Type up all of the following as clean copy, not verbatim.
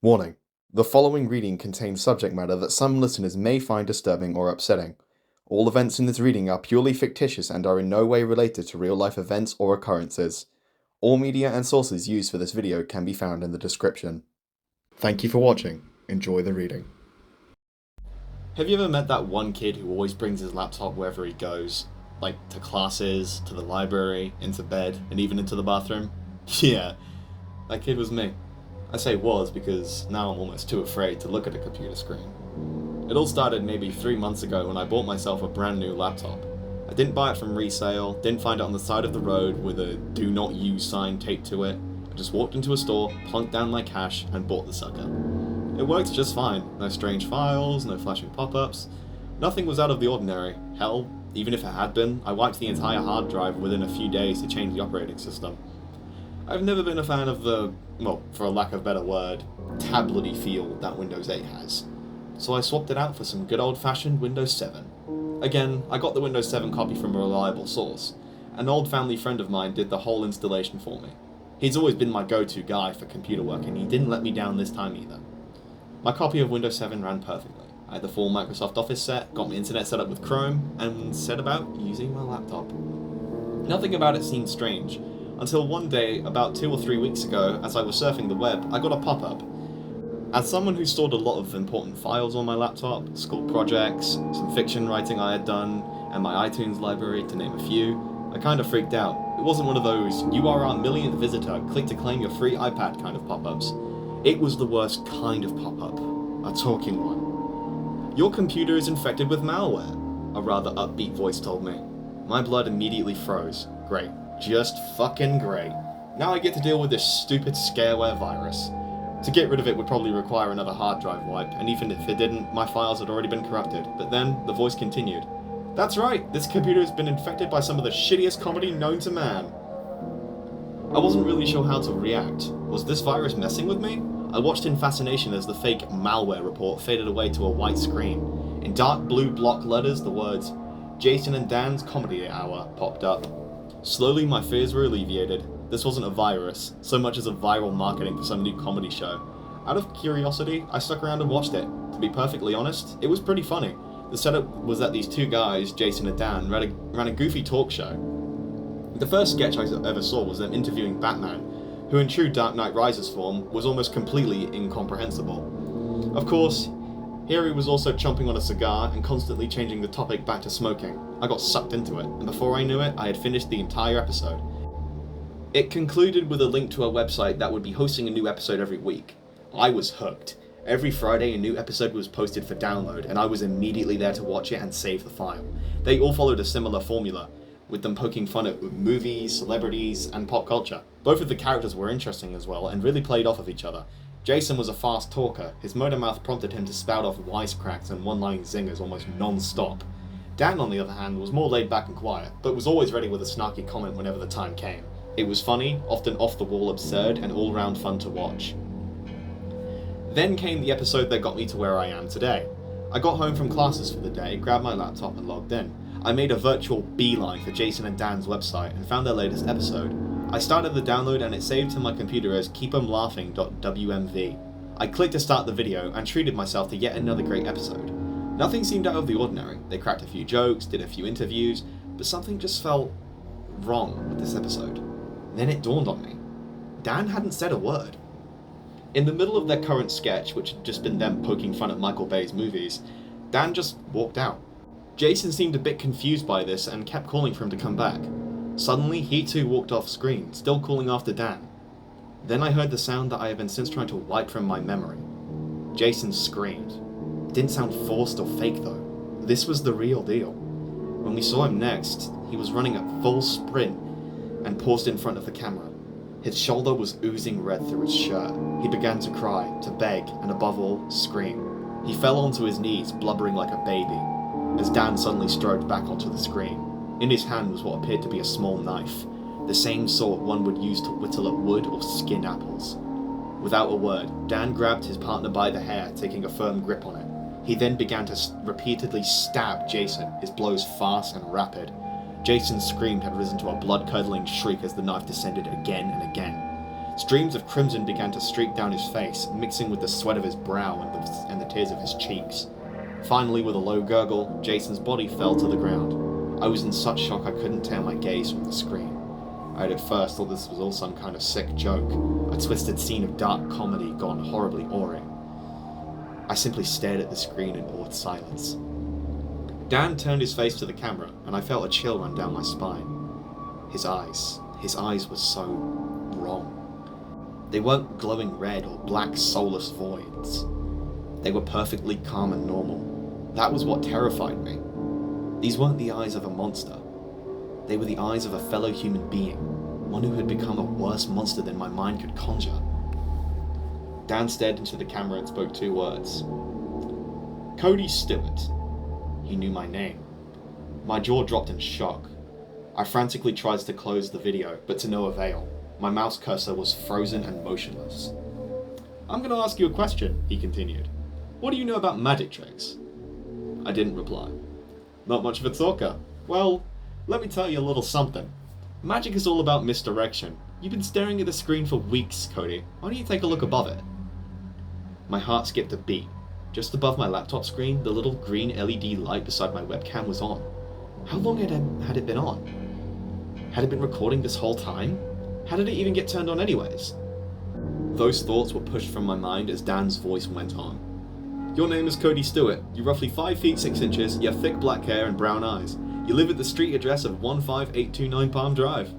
Warning: the following reading contains subject matter that some listeners may find disturbing or upsetting. All events in this reading are purely fictitious and are in no way related to real-life events or occurrences. All media and sources used for this video can be found in the description. Thank you for watching. Enjoy the reading. Have you ever met that one kid who always brings his laptop wherever he goes? Like, to classes, to the library, into bed, and even into the bathroom? Yeah, that kid was me. I say was because now I'm almost too afraid to look at a computer screen. It all started maybe 3 months ago when I bought myself a brand new laptop. I didn't buy it from resale, didn't find it on the side of the road with a do not use sign taped to it. I just walked into a store, plunked down my cash, and bought the sucker. It worked just fine. No strange files, no flashing pop-ups. Nothing was out of the ordinary. Hell, even if it had been, I wiped the entire hard drive within a few days to change the operating system. I've never been a fan of the, well, for a lack of a better word, tablety feel that Windows 8 has. So I swapped it out for some good old-fashioned Windows 7. Again, I got the Windows 7 copy from a reliable source. An old family friend of mine did the whole installation for me. He's always been my go-to guy for computer work, and he didn't let me down this time either. My copy of Windows 7 ran perfectly. I had the full Microsoft Office set, got my internet set up with Chrome, and set about using my laptop. Nothing about it seemed strange, until one day, about 2 or 3 weeks ago, as I was surfing the web, I got a pop-up. As someone who stored a lot of important files on my laptop, school projects, some fiction writing I had done, and my iTunes library, to name a few, I kinda freaked out. It wasn't one of those, "You are our millionth visitor, click to claim your free iPad" kind of pop-ups. It was the worst kind of pop-up. A talking one. "Your computer is infected with malware," a rather upbeat voice told me. My blood immediately froze. Great. Just fucking great. Now I get to deal with this stupid scareware virus. To get rid of it would probably require another hard drive wipe, and even if it didn't, my files had already been corrupted. But then, the voice continued. "That's right, this computer has been infected by some of the shittiest comedy known to man." I wasn't really sure how to react. Was this virus messing with me? I watched in fascination as the fake malware report faded away to a white screen. In dark blue block letters, the words, "Jason and Dan's Comedy Hour" popped up. Slowly, my fears were alleviated. This wasn't a virus, so much as a viral marketing for some new comedy show. Out of curiosity, I stuck around and watched it. To be perfectly honest, it was pretty funny. The setup was that these two guys, Jason and Dan, ran a goofy talk show. The first sketch I ever saw was them interviewing Batman, who in true Dark Knight Rises form was almost completely incomprehensible. Of course, here he was also chomping on a cigar and constantly changing the topic back to smoking. I got sucked into it, and before I knew it, I had finished the entire episode. It concluded with a link to a website that would be hosting a new episode every week. I was hooked. Every Friday a new episode was posted for download, and I was immediately there to watch it and save the file. They all followed a similar formula, with them poking fun at movies, celebrities, and pop culture. Both of the characters were interesting as well, and really played off of each other. Jason was a fast talker. His motor mouth prompted him to spout off wisecracks and one-line zingers almost non-stop. Dan, on the other hand, was more laid back and quiet, but was always ready with a snarky comment whenever the time came. It was funny, often off-the-wall absurd, and all-round fun to watch. Then came the episode that got me to where I am today. I got home from classes for the day, grabbed my laptop and logged in. I made a virtual beeline for Jason and Dan's website and found their latest episode. I started the download and it saved to my computer as keepemlaughing.wmv. I clicked to start the video and treated myself to yet another great episode. Nothing seemed out of the ordinary. They cracked a few jokes, did a few interviews, but something just felt wrong with this episode. Then it dawned on me. Dan hadn't said a word. In the middle of their current sketch, which had just been them poking fun at Michael Bay's movies, Dan just walked out. Jason seemed a bit confused by this and kept calling for him to come back. Suddenly, he too walked off screen, still calling after Dan. Then I heard the sound that I have been since trying to wipe from my memory. Jason screamed. It didn't sound forced or fake though. This was the real deal. When we saw him next, he was running at full sprint and paused in front of the camera. His shoulder was oozing red through his shirt. He began to cry, to beg, and above all, scream. He fell onto his knees, blubbering like a baby, as Dan suddenly strode back onto the screen. In his hand was what appeared to be a small knife, the same sort one would use to whittle at wood or skin apples. Without a word, Dan grabbed his partner by the hair, taking a firm grip on it. He then began to repeatedly stab Jason, his blows fast and rapid. Jason's scream had risen to a blood-curdling shriek as the knife descended again and again. Streams of crimson began to streak down his face, mixing with the sweat of his brow and the tears of his cheeks. Finally, with a low gurgle, Jason's body fell to the ground. I was in such shock I couldn't tear my gaze from the screen. I had at first thought this was all some kind of sick joke, a twisted scene of dark comedy gone horribly awry. I simply stared at the screen in awed silence. Dan turned his face to the camera, and I felt a chill run down my spine. His eyes were so wrong. They weren't glowing red or black soulless voids. They were perfectly calm and normal. That was what terrified me. These weren't the eyes of a monster. They were the eyes of a fellow human being, one who had become a worse monster than my mind could conjure. Dan stared into the camera and spoke 2 words. Cody Stewart. He knew my name. My jaw dropped in shock. I frantically tried to close the video, but to no avail. My mouse cursor was frozen and motionless. I'm going to ask you a question, he continued. What do you know about magic tricks? I didn't reply. Not much of a talker. Well, let me tell you a little something. Magic is all about misdirection. You've been staring at the screen for weeks, Cody. Why don't you take a look above it? My heart skipped a beat. Just above my laptop screen, the little green LED light beside my webcam was on. How long had it been on? Had it been recording this whole time? How did it even get turned on anyways? Those thoughts were pushed from my mind as Dan's voice went on. Your name is Cody Stewart. You're roughly 5 feet 6 inches, you have thick black hair and brown eyes. You live at the street address of 15829 Palm Drive.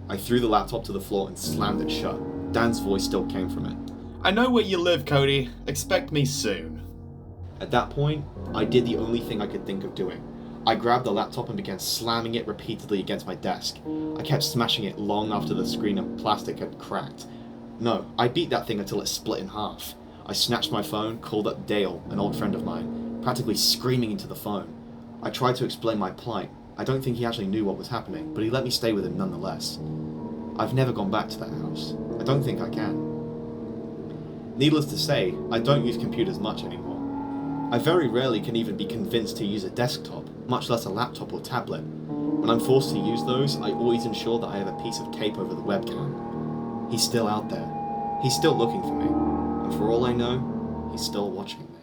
I threw the laptop to the floor and slammed it shut. Dan's voice still came from it. I know where you live, Cody. Expect me soon. At that point, I did the only thing I could think of doing. I grabbed the laptop and began slamming it repeatedly against my desk. I kept smashing it long after the screen and plastic had cracked. No, I beat that thing until it split in half. I snatched my phone, called up Dale, an old friend of mine, practically screaming into the phone. I tried to explain my plight. I don't think he actually knew what was happening, but he let me stay with him nonetheless. I've never gone back to that house. I don't think I can. Needless to say, I don't use computers much anymore. I very rarely can even be convinced to use a desktop, much less a laptop or tablet. When I'm forced to use those, I always ensure that I have a piece of tape over the webcam. He's still out there. He's still looking for me. And for all I know, he's still watching me.